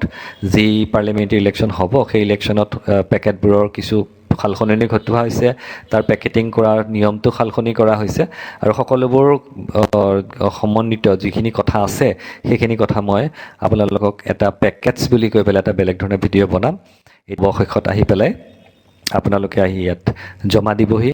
Speaker 1: যি পাৰ্লিয়ামেণ্টাৰী ইলেকশ্যন হ'ব সেই ইলেকশ্যনত পেকেটবোৰৰ কিছু সালসলনি ঘটোৱা হৈছে তাৰ পেকেটিং কৰাৰ নিয়মটো সালসলনি কৰা হৈছে আৰু সকলোবোৰ সমন্বিত যিখিনি কথা আছে সেইখিনি কথা মই আপোনালোকক এটা পেকেটছ বুলি কৈ পেলাই এটা বেলেগ ধৰণৰ ভিডিঅ' বনাম এই অৱশেষত আহি পেলাই আপোনালোকে আহি ইয়াত জমা দিবহি